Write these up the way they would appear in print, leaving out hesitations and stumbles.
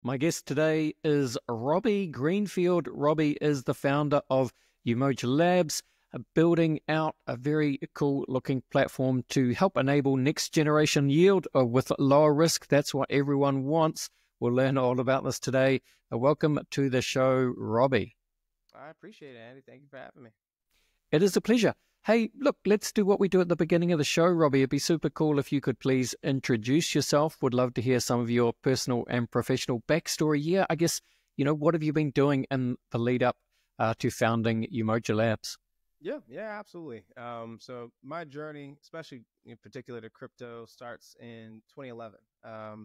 My guest today is Robby Greenfield. Robby is the founder of Umoja Labs, building out a very cool looking platform to help enable next generation yield with lower risk. That's what everyone wants. We'll learn all about this today. Welcome to the show, Robby. I appreciate it, Andy. Thank you for having me. It is a pleasure. Hey, look, let's do what we do at the beginning of the show, Robby. It'd be super cool if you could please introduce yourself. Would love to hear some of your personal and professional backstory. Yeah, I guess, what have you been doing in the lead up to founding Umoja Labs? Yeah, absolutely. So my journey, especially in particular to crypto, starts in 2011.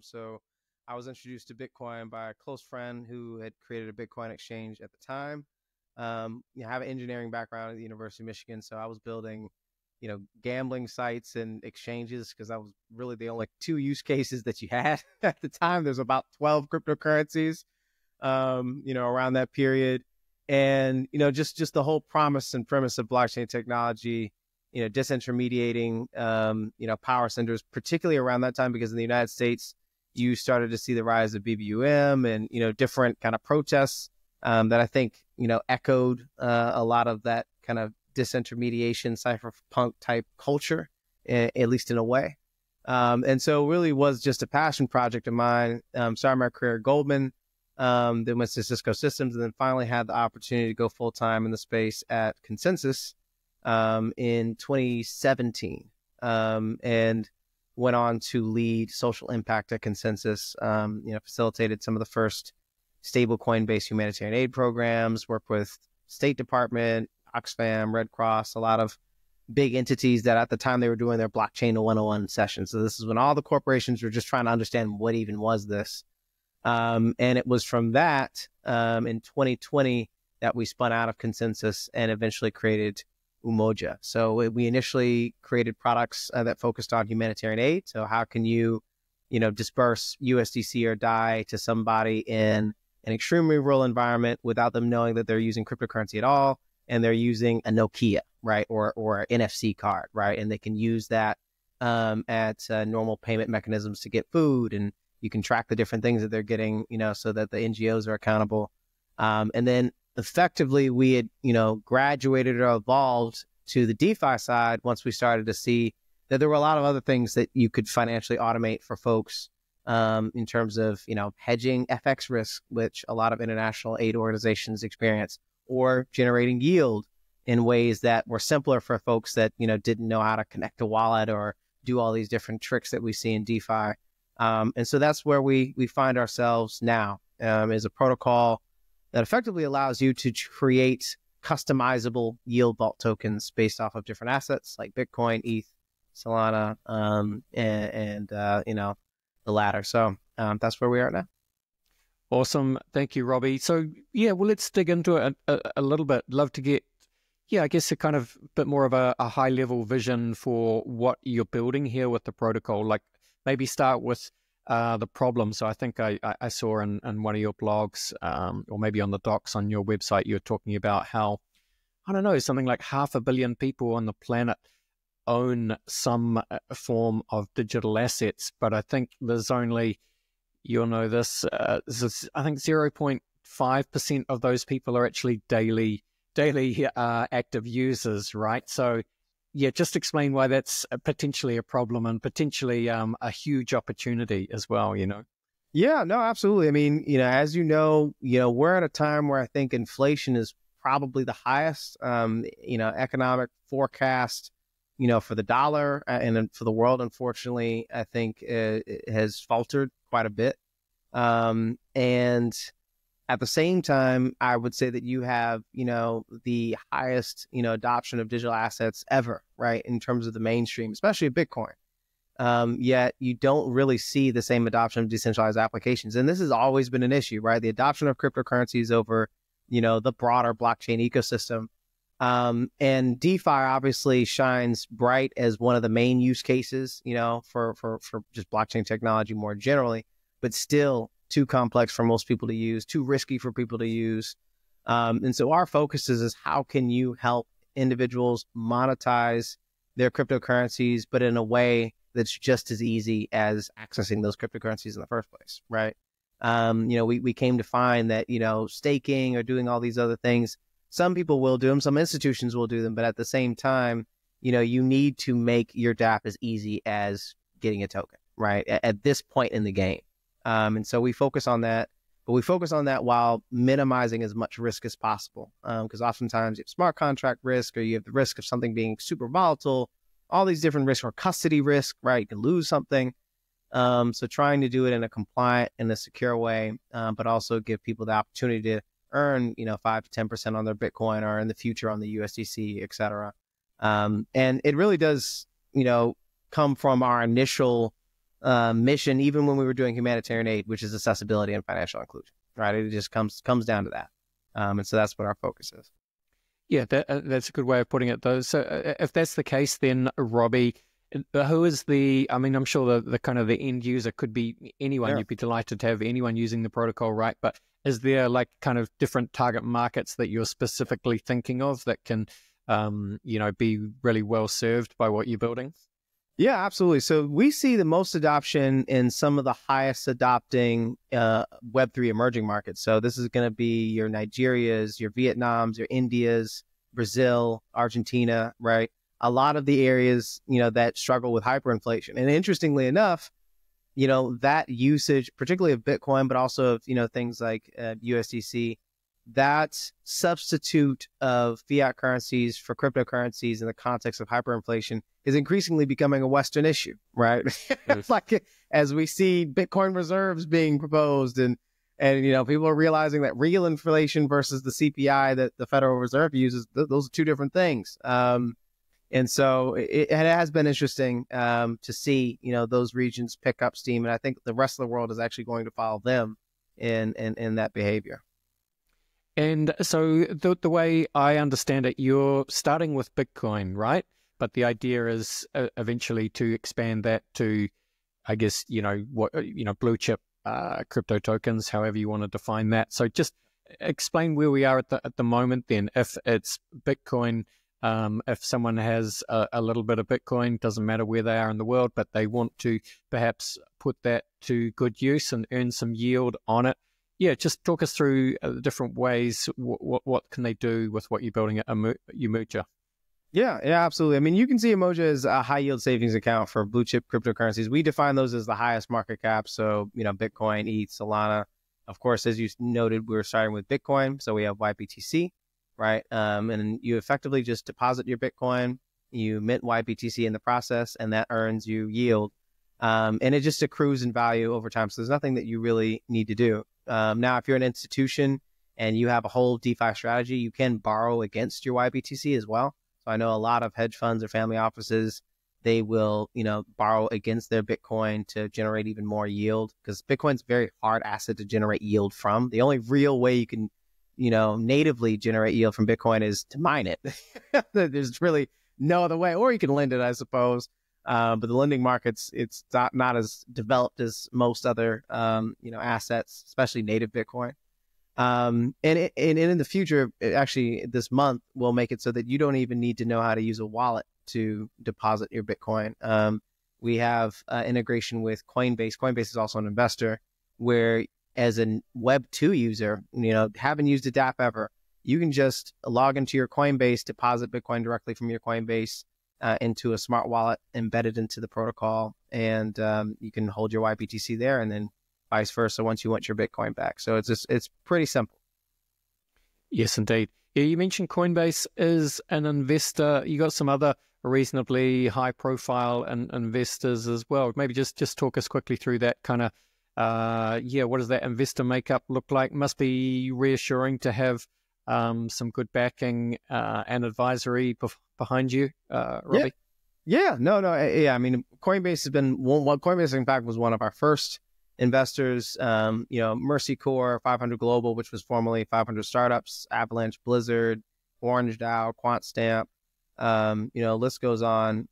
So I was introduced to Bitcoin by a close friend who had created a Bitcoin exchange at the time. I have an engineering background at the University of Michigan, so I was building, gambling sites and exchanges because that was really the only two use cases that you had at the time. There's about 12 cryptocurrencies, around that period. And, just the whole promise and premise of blockchain technology, disintermediating, power centers, particularly around that time, because in the United States, you started to see the rise of BBUM and, different kind of protests that I think, echoed a lot of that kind of disintermediation cypherpunk type culture, at least in a way. And so it really was just a passion project of mine. Started my career at Goldman, then went to Cisco Systems, and then finally had the opportunity to go full-time in the space at Consensus in 2017, and went on to lead social impact at Consensus, facilitated some of the first stablecoin-based humanitarian aid programs, worked with State Department, Oxfam, Red Cross, a lot of big entities that at the time they were doing their blockchain 101 sessions. So this is when all the corporations were just trying to understand what even was this. And it was from that in 2020 that we spun out of Consensus and eventually created Umoja. So we initially created products that focused on humanitarian aid. So how can you, disperse USDC or DAI to somebody in an extremely rural environment without them knowing that they're using cryptocurrency at all, and they're using a Nokia, right, or an NFC card, right, and they can use that at normal payment mechanisms to get food, and you can track the different things that they're getting, so that the NGOs are accountable. And then effectively we had, graduated or evolved to the DeFi side once we started to see that there were a lot of other things that you could financially automate for folks in terms of, hedging FX risk, which a lot of international aid organizations experience, or generating yield in ways that were simpler for folks that, didn't know how to connect a wallet or do all these different tricks that we see in DeFi. And so that's where we find ourselves now, is a protocol that effectively allows you to create customizable yield vault tokens based off of different assets like Bitcoin, ETH, Solana, and the latter. So that's where we are now. Awesome. Thank you, Robby. So yeah, well, let's dig into it a little bit. Love to get, I guess a kind of bit more of a high level vision for what you're building here with the protocol. Like maybe start with the problem. So I think I saw in one of your blogs, or maybe on the docs on your website, you're talking about how, I don't know, something like 500 million people on the planet own some form of digital assets, but I think there's only, this is, I think 0.5% of those people are actually daily active users, right? So yeah, just explain why that's potentially a problem and potentially a huge opportunity as well, Yeah, no, absolutely. I mean, as we're at a time where I think inflation is probably the highest, economic forecast, for the dollar and then for the world, unfortunately, I think it has faltered quite a bit. And at the same time, I would say that you have, the highest, adoption of digital assets ever, right, in terms of the mainstream, especially Bitcoin. Yet you don't really see the same adoption of decentralized applications. And this has always been an issue, right? The adoption of cryptocurrencies over, the broader blockchain ecosystem. And DeFi obviously shines bright as one of the main use cases, for just blockchain technology more generally, but still too complex for most people to use, too risky for people to use. And so our focus is how can you help individuals monetize their cryptocurrencies, but in a way that's just as easy as accessing those cryptocurrencies in the first place, right? We came to find that, staking or doing all these other things, some people will do them, some institutions will do them, but at the same time, you need to make your DApp as easy as getting a token, right? At this point in the game. And so we focus on that, but we focus on that while minimizing as much risk as possible. Because oftentimes you have smart contract risk, or you have the risk of something being super volatile, all these different risks, or custody risk, right? You can lose something. So trying to do it in a compliant and a secure way, but also give people the opportunity to earn, 5 to 10% on their Bitcoin, or in the future on the USDC, et cetera. And it really does, come from our initial mission, even when we were doing humanitarian aid, which is accessibility and financial inclusion, right? It just comes down to that. And so that's what our focus is. Yeah, that's a good way of putting it, though. So if that's the case, then Robby, who is I'm sure the kind of the end user could be anyone. Sure. You'd be delighted to have anyone using the protocol, right? But is there like kind of different target markets that you're specifically thinking of that can, be really well served by what you're building? Yeah, absolutely. So we see the most adoption in some of the highest adopting Web3 emerging markets. So this is going to be your Nigerias, your Vietnams, your Indias, Brazil, Argentina, right? A lot of the areas, that struggle with hyperinflation. And interestingly enough, that usage, particularly of Bitcoin, but also of, things like USDC, that substitute of fiat currencies for cryptocurrencies in the context of hyperinflation is increasingly becoming a Western issue, right? Yes. Like as we see Bitcoin reserves being proposed, and people are realizing that real inflation versus the CPI that the Federal Reserve uses, those are two different things. And so it has been interesting to see, those regions pick up steam. And I think the rest of the world is actually going to follow them in that behavior. And so the way I understand it, you're starting with Bitcoin, right? But the idea is eventually to expand that to, I guess, blue chip crypto tokens, however you want to define that. So just explain where we are at the moment then. If it's Bitcoin, if someone has a little bit of Bitcoin, doesn't matter where they are in the world, but they want to perhaps put that to good use and earn some yield on it. Yeah, just talk us through the different ways. What can they do with what you're building at Umoja? Yeah, absolutely. I mean, you can see Umoja as a high yield savings account for blue chip cryptocurrencies. We define those as the highest market cap. So, Bitcoin, ETH, Solana. Of course, as you noted, we were starting with Bitcoin. So we have YBTC, right? And you effectively just deposit your Bitcoin, you mint YBTC in the process, and that earns you yield. And it just accrues in value over time. So there's nothing that you really need to do. Now, if you're an institution and you have a whole DeFi strategy, you can borrow against your YBTC as well. So I know a lot of hedge funds or family offices, they will, borrow against their Bitcoin to generate even more yield, because Bitcoin's a very hard asset to generate yield from. The only real way you can, natively generate yield from Bitcoin is to mine it. There's really no other way, or you can lend it, I suppose. But the lending markets, it's not as developed as most other, assets, especially native Bitcoin. And in the future, actually this month, we'll make it so that you don't even need to know how to use a wallet to deposit your Bitcoin. We have integration with Coinbase. Coinbase is also an investor, where as a Web2 user, haven't used a DApp ever, you can just log into your Coinbase, deposit Bitcoin directly from your Coinbase into a smart wallet embedded into the protocol, and you can hold your YBTC there, and then vice versa once you want your Bitcoin back. So it's pretty simple. Yes, indeed. Yeah, you mentioned Coinbase is an investor. You got some other reasonably high profile investors as well. Maybe just talk us quickly through that kind of, what does that investor makeup look like? Must be reassuring to have some good backing and advisory behind you, Robby. Yeah. I mean, Coinbase has been Coinbase, in fact, was one of our first investors. Mercy Core, 500 Global, which was formerly 500 Startups, Avalanche, Blizzard, Orange DAO, QuantStamp. List goes on.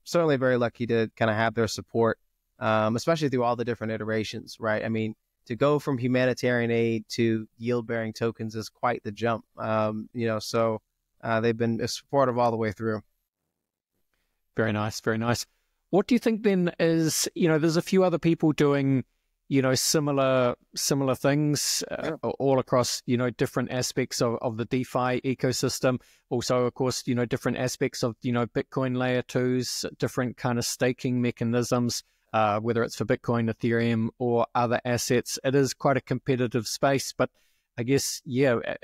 Certainly very lucky to kind of have their support, especially through all the different iterations, right? I mean, to go from humanitarian aid to yield-bearing tokens is quite the jump. So they've been supportive all the way through. Very nice, very nice. What do you think then is, there's a few other people doing, similar things all across, different aspects of the DeFi ecosystem. Also, of course, different aspects of, Bitcoin layer twos, different kind of staking mechanisms, whether it's for Bitcoin, Ethereum, or other assets. It is quite a competitive space, but I guess,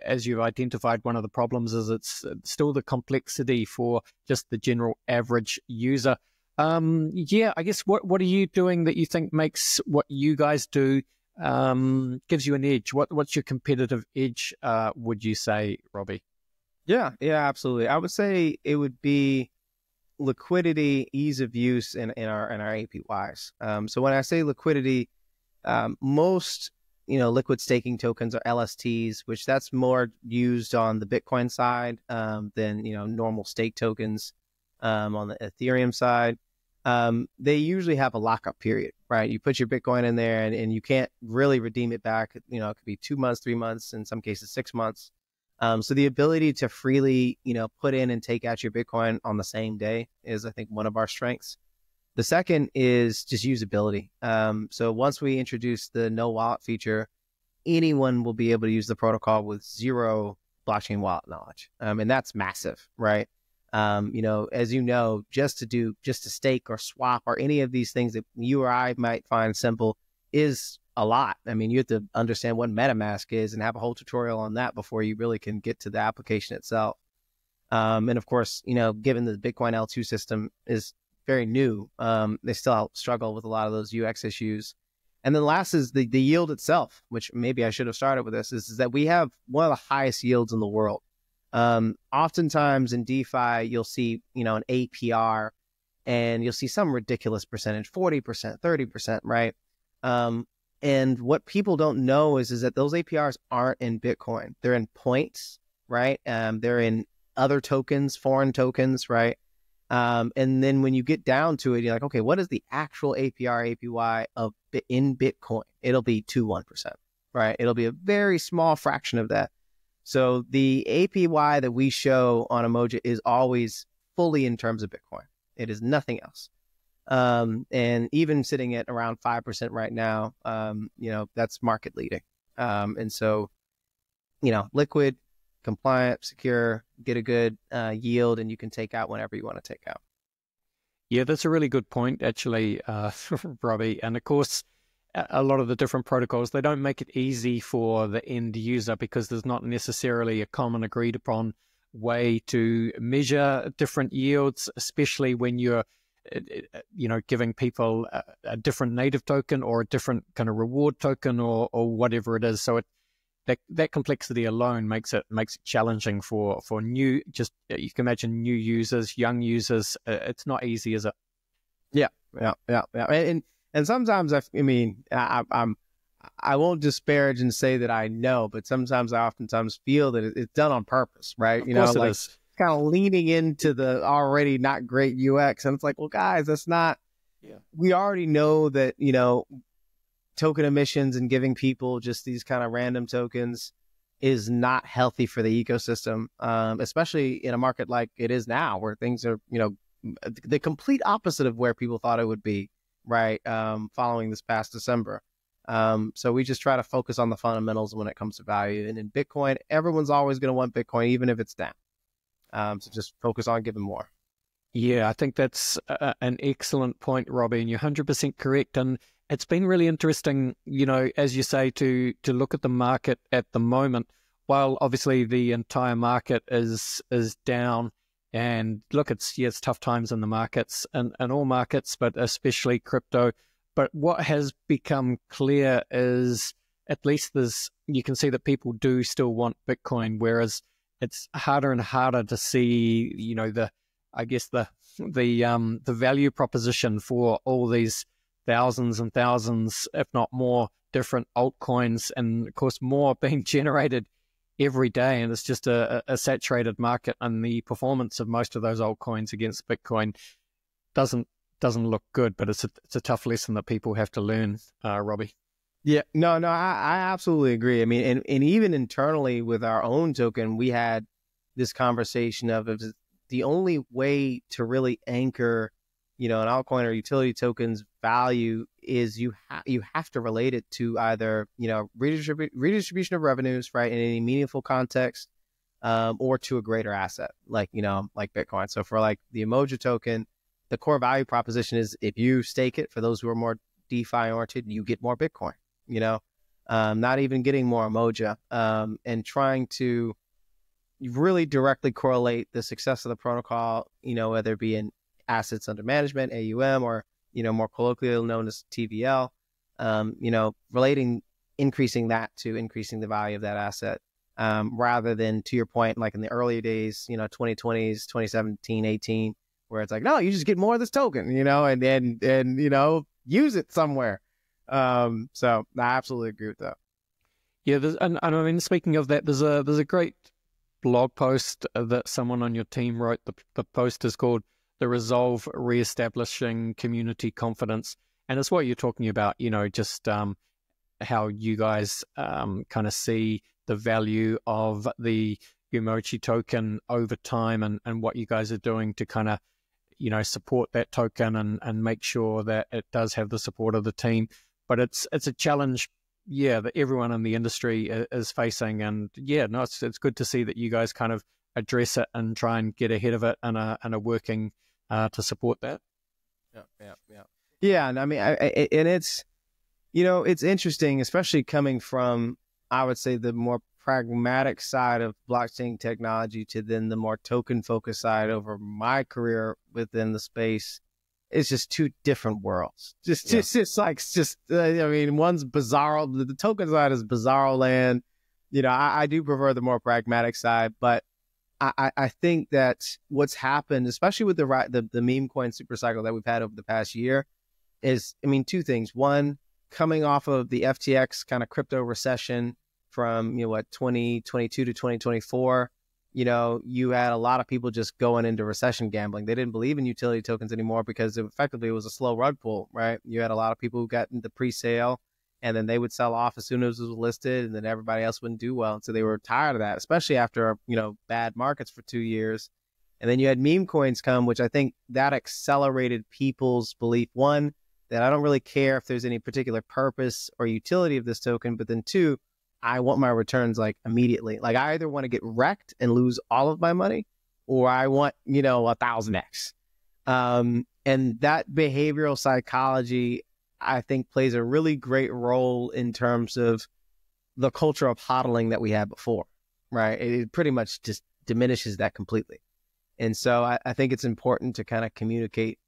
as you've identified, one of the problems is it's still the complexity for just the general average user. I guess what are you doing that you think makes what you guys do gives you an edge? What's your competitive edge, would you say, Robby? Yeah, absolutely. I would say it would be liquidity, ease of use in our APYs. So when I say liquidity, most liquid staking tokens are LSTs, which that's more used on the Bitcoin side than normal stake tokens on the Ethereum side. They usually have a lockup period, right? You put your Bitcoin in there and you can't really redeem it back. It could be 2 months, 3 months, in some cases 6 months. So the ability to freely, put in and take out your Bitcoin on the same day is, I think, one of our strengths. The second is just usability. So once we introduce the no wallet feature, anyone will be able to use the protocol with zero blockchain wallet knowledge. And that's massive, right? As just to stake or swap or any of these things that you or I might find simple is a lot. I mean, you have to understand what MetaMask is and have a whole tutorial on that before you really can get to the application itself. And of course, given the Bitcoin L2 system is very new, they still struggle with a lot of those UX issues. And then last is the yield itself, which maybe I should have started with this, is that we have one of the highest yields in the world. Oftentimes in DeFi, you'll see, an APR and you'll see some ridiculous percentage, 40%, 30%, right? And what people don't know is that those APRs aren't in Bitcoin. They're in points, right? They're in other tokens, foreign tokens, right? And then when you get down to it, you're like, okay, what is the actual APR, APY in Bitcoin? It'll be 1%, right? It'll be a very small fraction of that. So the APY that we show on Umoja is always fully in terms of Bitcoin. It is nothing else. And even sitting at around 5% right now, that's market leading. And so, liquid, compliant, secure, get a good yield, and you can take out whenever you want to take out. Yeah, that's a really good point, actually, Robby. And of course, a lot of the different protocols, they don't make it easy for the end user because there's not necessarily a common agreed upon way to measure different yields, especially when you're giving people a different native token or a different kind of reward token or whatever it is. So that complexity alone makes it challenging for new, just you can imagine new users, young users. It's not easy, is it? Yeah. And sometimes I won't disparage and say that I know, but sometimes I oftentimes feel that it's done on purpose, right? Of course it is. Kind of leaning into the already not great UX. And it's like, well, guys, that's not, we already know that, token emissions and giving people just these kind of random tokens is not healthy for the ecosystem, especially in a market like it is now where things are, the complete opposite of where people thought it would be, right? Following this past December. So we just try to focus on the fundamentals when it comes to value. And in Bitcoin, everyone's always going to want Bitcoin, even if it's down. So just focus on giving more. Yeah, I think that's an excellent point, Robby, and you're 100% correct. And it's been really interesting, as you say, to look at the market at the moment. While obviously the entire market is down, and look, it's tough times in the markets and all markets, but especially crypto. But what has become clear is at least you can see that people do still want Bitcoin, whereas it's harder and harder to see, the value proposition for all these thousands and thousands, if not more, different altcoins, and of course more being generated every day. And it's just a saturated market, and the performance of most of those altcoins against Bitcoin doesn't look good. But it's a tough lesson that people have to learn, Robby. Yeah, no, I absolutely agree. I mean, and even internally with our own token, we had this conversation of the only way to really anchor an altcoin or utility token's value is you have to relate it to either, redistribution of revenues, right, in any meaningful context, or to a greater asset, like Bitcoin. So for like the Umoja token, the core value proposition is if you stake it, for those who are more DeFi oriented, you get more Bitcoin, not even getting more Umoja, and trying to really directly correlate the success of the protocol, whether it be in assets under management, AUM, or, more colloquially known as TVL, increasing that to increasing the value of that asset, rather than, to your point, like in the earlier days, 2020s, 2017, 18, where it's like, no, you just get more of this token, and use it somewhere. So I absolutely agree with that. Yeah, and I mean, speaking of that, there's a great blog post that someone on your team wrote. The post is called "The Resolve Reestablishing Community Confidence," and it's what you're talking about. Just how you guys kind of see the value of the Umoja token over time, and what you guys are doing to kind of support that token and make sure that it does have the support of the team. But it's a challenge, that everyone in the industry is facing, and it's good to see that you guys kind of address it and try and get ahead of it and are working to support that. Yeah, and I mean, and it's it's interesting, especially coming from, I would say, the more pragmatic side of blockchain technology to then the more token focused side over my career within the space. It's just two different worlds. I mean, one's bizarre. The token side is bizarre land. I do prefer the more pragmatic side, but I think that what's happened, especially with the meme coin super cycle that we've had over the past year, is, I mean, two things. One, coming off of the FTX kind of crypto recession from 2022 to 2024. You had a lot of people just going into recession gambling. They didn't believe in utility tokens anymore because it was a slow rug pull, right? You had a lot of people who got into pre-sale, and then they would sell off as soon as it was listed, and then everybody else wouldn't do well. And so they were tired of that, especially after, bad markets for 2 years. And then you had meme coins come, which I think that accelerated people's belief. One, that I don't really care if there's any particular purpose or utility of this token, but then two, I want my returns like immediately. Like I either want to get wrecked and lose all of my money, or I want, 1,000x. And that behavioral psychology, I think, plays a really great role in terms of the culture of hodling that we had before, right? It pretty much just diminishes that completely. And so I think it's important to kind of communicate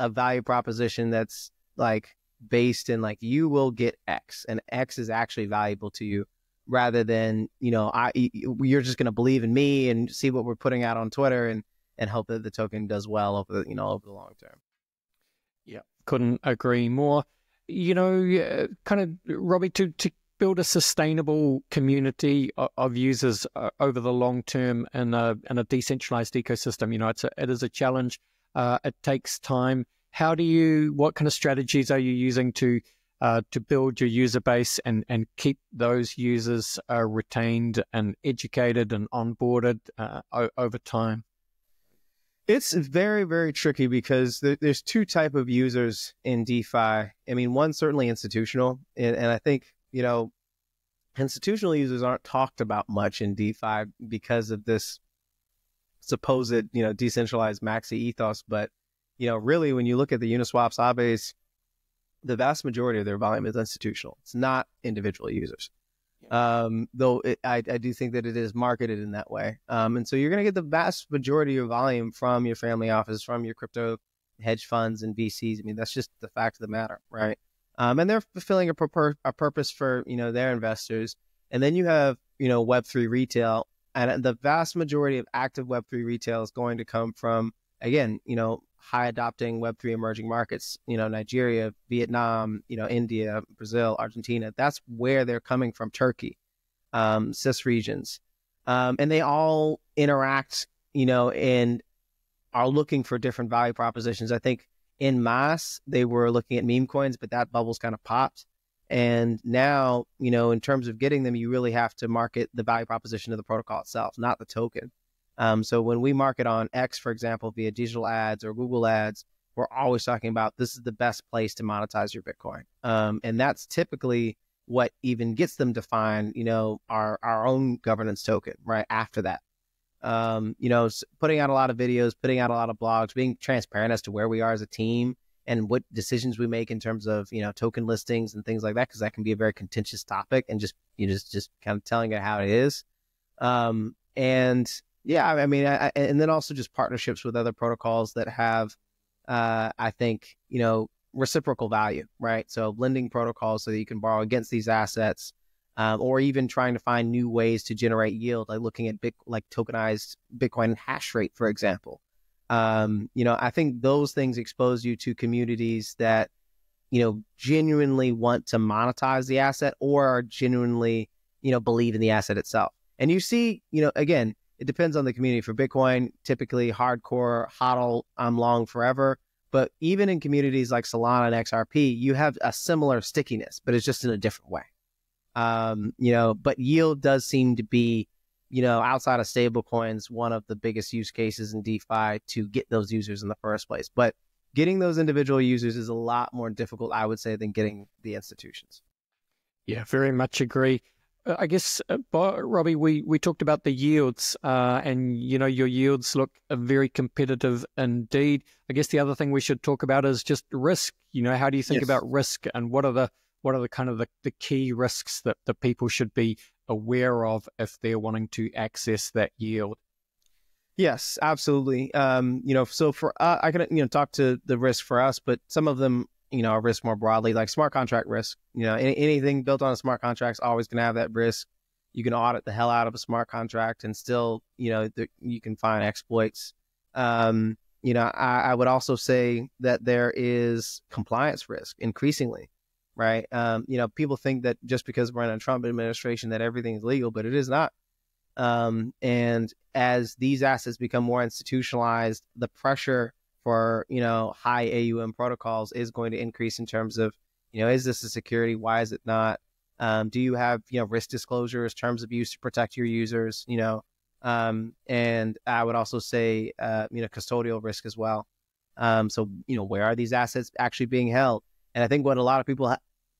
a value proposition that's like based in like, you will get X, and X is actually valuable to you, rather than, you're just going to believe in me and see what we're putting out on Twitter and hope that the token does well over the long term. Yeah, couldn't agree more. Kind of, Robby, to build a sustainable community of users over the long term in a decentralized ecosystem, it is a challenge. It takes time. What kind of strategies are you using to build your user base and keep those users retained and educated and onboarded over time? It's very, very tricky because there's two type of users in DeFi. I mean, one, certainly institutional. And I think, institutional users aren't talked about much in DeFi because of this supposed, decentralized maxi ethos. But, really, when you look at the Uniswap Aave, the vast majority of their volume is institutional. It's not individual users. Though I do think that it is marketed in that way. And so you're going to get the vast majority of volume from your family office, from your crypto hedge funds and VCs. I mean, that's just the fact of the matter, right? And they're fulfilling a purpose for, their investors. And then you have, Web3 retail, and the vast majority of active Web3 retail is going to come from, again, high adopting Web3 emerging markets, Nigeria, Vietnam, India, Brazil, Argentina. That's where they're coming from. Turkey, CIS regions. And they all interact, and are looking for different value propositions. I think in mass, they were looking at meme coins, but that bubble's kind of popped. And now, in terms of getting them, you really have to market the value proposition of the protocol itself, not the token. So when we market on X, for example, via digital ads or Google ads, we're always talking about this is the best place to monetize your Bitcoin. And that's typically what even gets them to find, our own governance token right after that. Putting out a lot of videos, putting out a lot of blogs, being transparent as to where we are as a team and what decisions we make in terms of, token listings and things like that, because that can be a very contentious topic, and just kind of telling it how it is. And yeah, and then also just partnerships with other protocols that have, I think, reciprocal value, right? So lending protocols so that you can borrow against these assets, or even trying to find new ways to generate yield, like looking at tokenized Bitcoin hash rate, for example. I think those things expose you to communities that, genuinely want to monetize the asset or are genuinely, believe in the asset itself. And you see, again, it depends on the community. For Bitcoin, typically hardcore, hodl, I'm long forever. But even in communities like Solana and XRP, you have a similar stickiness, but it's just in a different way. But yield does seem to be, outside of stable coins, one of the biggest use cases in DeFi to get those users in the first place. But getting those individual users is a lot more difficult, I would say, than getting the institutions. Yeah, very much agree. I guess, Robby, we talked about the yields, and your yields look very competitive indeed. I guess the other thing we should talk about is just risk. How do you think about risk, and what are the kind of the key risks that the people should be aware of if they're wanting to access that yield? Yes, absolutely. So for I can talk to the risk for us, but some of them are risk more broadly, like smart contract risk. Anything built on a smart contract is always going to have that risk. You can audit the hell out of a smart contract and still, you can find exploits. I would also say that there is compliance risk increasingly, right? People think that just because we're in a Trump administration that everything is legal, but it is not. And as these assets become more institutionalized, the pressure for, high AUM protocols is going to increase in terms of, is this a security? Why is it not? Do you have, risk disclosures, terms of use to protect your users, and I would also say, custodial risk as well. So, where are these assets actually being held? And I think what a lot of people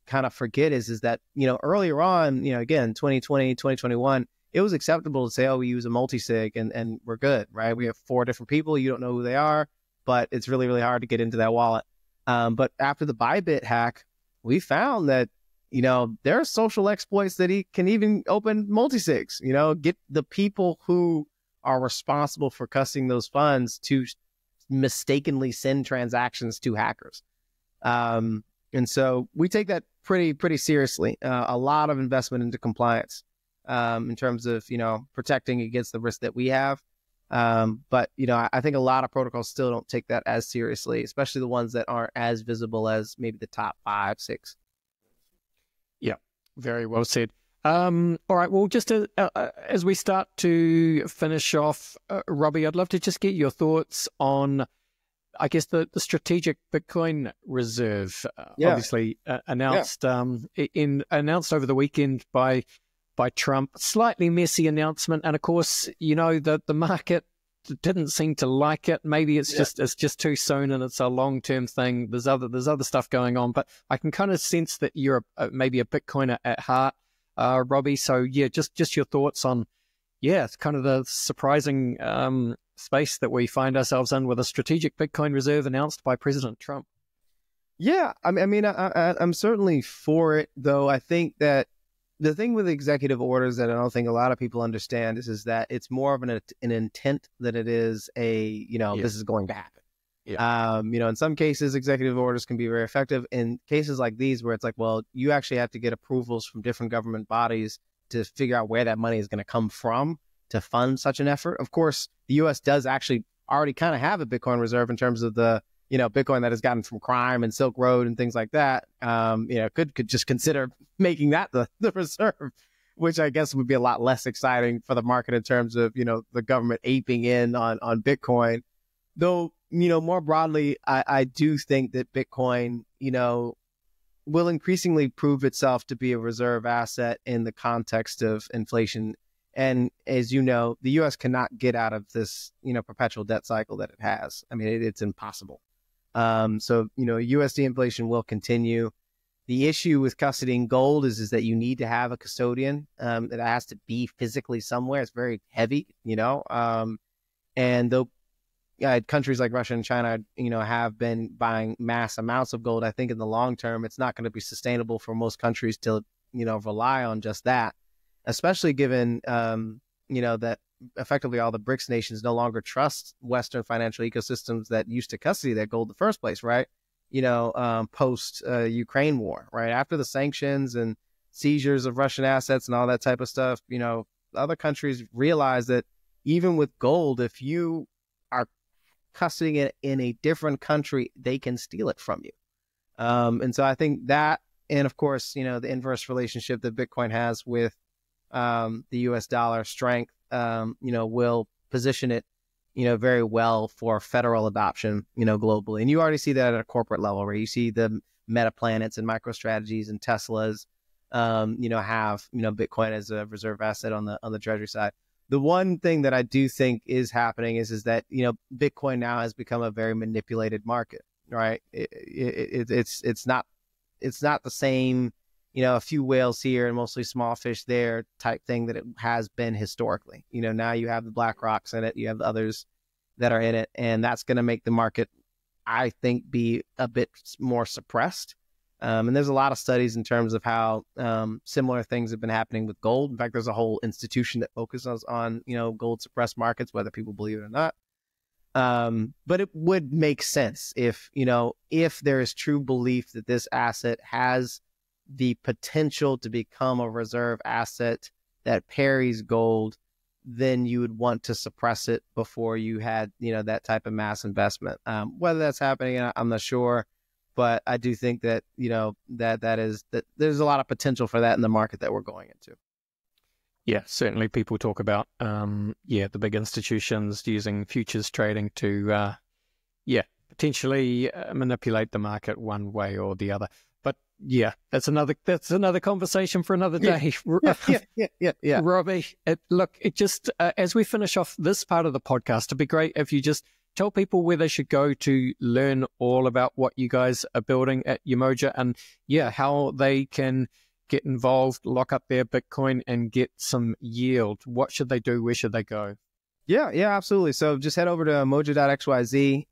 kind of forget is that, earlier on, again, 2020, 2021, it was acceptable to say, oh, we use a multi-sig and we're good, right? We have 4 different people. You don't know who they are, but it's really, really hard to get into that wallet. But after the Bybit hack, we found that, there are social exploits that he can even open multi-sigs, get the people who are responsible for custodying those funds to mistakenly send transactions to hackers. And so we take that pretty seriously. A lot of investment into compliance in terms of, protecting against the risk that we have. But, I think a lot of protocols still don't take that as seriously, especially the ones that aren't as visible as maybe the top 5, 6. Yeah, very well said. All right, well, just as we start to finish off, Robby, I'd love to just get your thoughts on, I guess, the strategic Bitcoin reserve, obviously announced announced over the weekend by Trump. Slightly messy announcement, and of course, the market didn't seem to like it. Maybe it's just too soon, and it's a long-term thing. There's other stuff going on, but I can kind of sense that you're maybe a Bitcoiner at heart, Robby. So yeah, just your thoughts on it's kind of the surprising space that we find ourselves in with a strategic Bitcoin reserve announced by President Trump. Yeah, I'm certainly for it, though. I think that the thing with executive orders that I don't think a lot of people understand is that it's more of an intent than it is this is going to happen. Yeah. In some cases, executive orders can be very effective. In cases like these, where it's like, well, you actually have to get approvals from different government bodies to figure out where that money is going to come from to fund such an effort. Of course, the U.S. does actually already kind of have a Bitcoin reserve in terms of the Bitcoin that has gotten from crime and Silk Road and things like that. Could just consider making that the reserve, which I guess would be a lot less exciting for the market in terms of, the government aping in on Bitcoin. Though, more broadly, I do think that Bitcoin, will increasingly prove itself to be a reserve asset in the context of inflation. And as you know, the U.S. cannot get out of this, perpetual debt cycle that it has. I mean, it's impossible. So, USD inflation will continue. The issue with custodying gold is that you need to have a custodian that has to be physically somewhere. It's very heavy, and though countries like Russia and China, have been buying mass amounts of gold, I think in the long term, it's not going to be sustainable for most countries to, rely on just that, especially given, that effectively all the BRICS nations no longer trust Western financial ecosystems that used to custody that gold in the first place, right? Post Ukraine war, right? After the sanctions and seizures of Russian assets and all that type of stuff, other countries realize that even with gold, if you are custodying it in a different country, they can steal it from you. And so I think that, and of course, the inverse relationship that Bitcoin has with the US dollar strength, will position it, very well for federal adoption, globally. And you already see that at a corporate level, where you see the Meta Planets and MicroStrategies and Teslas, have, Bitcoin as a reserve asset on the treasury side. The one thing that I do think is happening is that, Bitcoin now has become a very manipulated market, right? It's not the same, a few whales here and mostly small fish there type thing that it has been historically. Now you have the BlackRocks in it, you have the others that are in it, and that's going to make the market, I think, be a bit more suppressed. And there's a lot of studies in terms of how similar things have been happening with gold. In fact, there's a whole institution that focuses on, gold suppressed markets, whether people believe it or not. But it would make sense if there is true belief that this asset has the potential to become a reserve asset that parries gold, then you would want to suppress it before you had, that type of mass investment. Whether that's happening, I'm not sure. But I do think that, that there's a lot of potential for that in the market that we're going into. Yeah, certainly people talk about, the big institutions using futures trading to, potentially manipulate the market one way or the other. But yeah, that's another conversation for another day. Yeah. Robby, as we finish off this part of the podcast, it'd be great if you just tell people where they should go to learn all about what you guys are building at Umoja, and how they can get involved, lock up their Bitcoin and get some yield. What should they do? Where should they go? Yeah, absolutely. So just head over to umoja.xyz.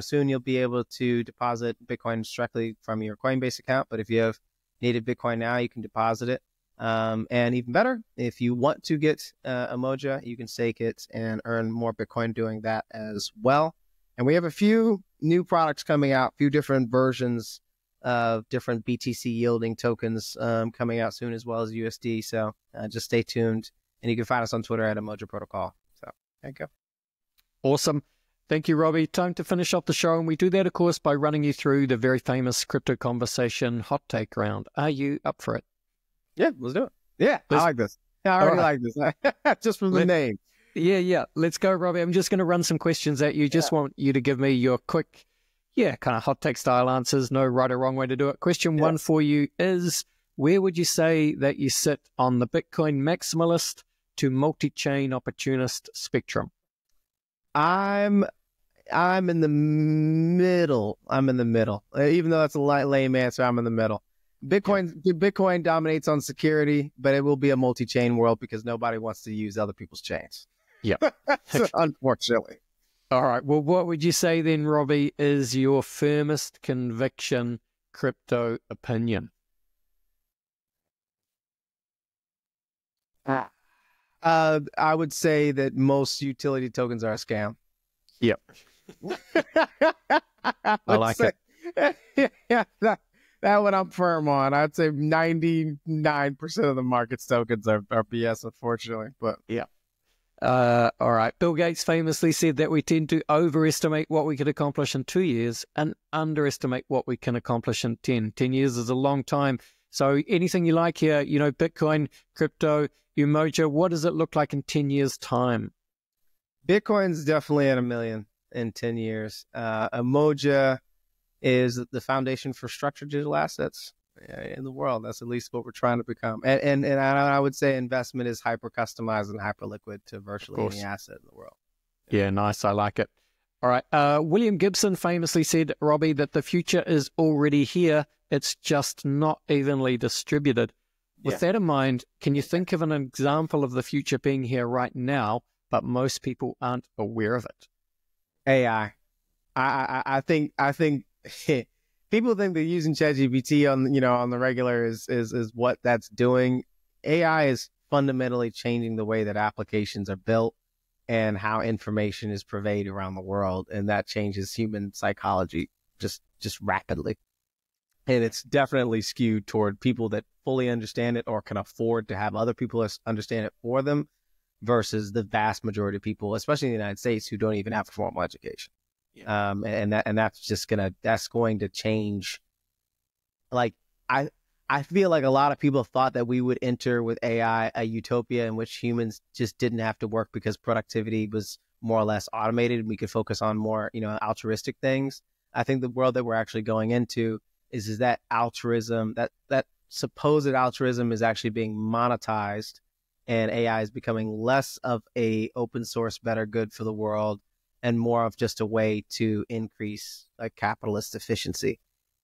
Soon you'll be able to deposit Bitcoin directly from your Coinbase account. But if you have native Bitcoin now, you can deposit it. And even better, if you want to get Umoja, you can stake it and earn more Bitcoin doing that as well. And we have a few new products coming out, a few different versions of different BTC yielding tokens coming out soon, as well as USD. So just stay tuned. And you can find us on Twitter at Umoja Protocol. So there you go. Awesome. Thank you, Robby. Time to finish off the show. And we do that, of course, by running you through the very famous crypto conversation hot take round. Are you up for it? Yeah, let's do it. Yeah, I like this. Yeah, I already like this. Just from the name. Yeah. Let's go, Robby. I'm just going to run some questions at you. Just want you to give me your quick, kind of hot take style answers. No right or wrong way to do it. Question one for you is, where would you say that you sit on the Bitcoin maximalist to multi-chain opportunist spectrum? I'm in the middle. Even though that's a lame answer, I'm in the middle. Bitcoin dominates on security, but it will be a multi-chain world because nobody wants to use other people's chains. Yeah. Unfortunately. All right. Well, what would you say then, Robby, is your firmest conviction crypto opinion? I would say that most utility tokens are a scam. Yep. I like it. Yeah, that one I'm firm on. I'd say 99% of the market's tokens are BS, unfortunately. But yeah. All right. Bill Gates famously said that we tend to overestimate what we could accomplish in 2 years and underestimate what we can accomplish in 10. 10 years is a long time. So anything you like here, Bitcoin, crypto, Umoja, what does it look like in 10 years' time? Bitcoin's definitely at $1 million in 10 years. Umoja is the foundation for structured digital assets in the world. That's at least what we're trying to become. And I would say investment is hyper customized and hyper liquid to virtually any asset in the world. Yeah, nice. I like it. All right. William Gibson famously said, Robby, that the future is already here. It's just not evenly distributed. With that in mind, can you think of an example of the future being here right now, but most people aren't aware of it? AI. I think people think that using ChatGPT on the regular is what that's doing. AI is fundamentally changing the way that applications are built and how information is pervaded around the world, and that changes human psychology just rapidly. And it's definitely skewed toward people that fully understand it or can afford to have other people understand it for them, versus the vast majority of people, especially in the United States, who don't even have a formal education. Yeah. That's going to change. Like, I feel like a lot of people thought that we would enter with AI a utopia in which humans just didn't have to work because productivity was more or less automated and we could focus on more, altruistic things. I think the world that we're actually going into is that altruism, that supposed altruism is actually being monetized, and AI is becoming less of a open source, better good for the world and more of just a way to increase like capitalist efficiency,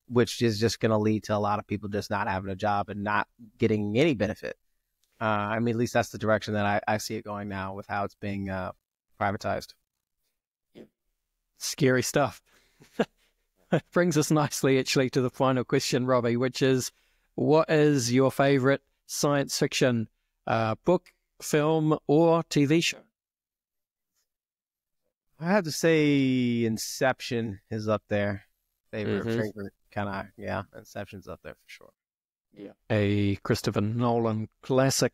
which is just going to lead to a lot of people just not having a job and not getting any benefit. At least that's the direction that I see it going now with how it's being privatized. Scary stuff. It brings us nicely, actually, to the final question, Robby, which is, what is your favorite science fiction book, film, or TV show? I have to say Inception is up there. Favorite, Inception's up there for sure. Yeah, a Christopher Nolan classic,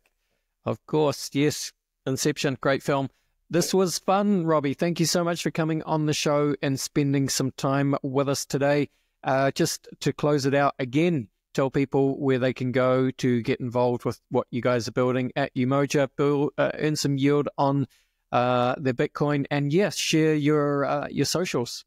of course. Yes, Inception, great film. This was fun, Robby. Thank you so much for coming on the show and spending some time with us today. Just to close it out again, tell people where they can go to get involved with what you guys are building at Umoja, earn some yield on their Bitcoin, and yes, share your socials.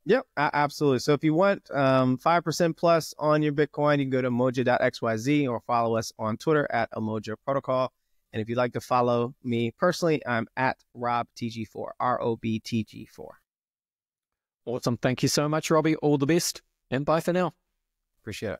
Yep, absolutely. So if you want 5% plus on your Bitcoin, you can go to umoja.xyz or follow us on Twitter at Umoja Protocol. And if you'd like to follow me personally, I'm at RobTG4, ROBTG4. Awesome. Thank you so much, Robby. All the best, and bye for now. Appreciate it.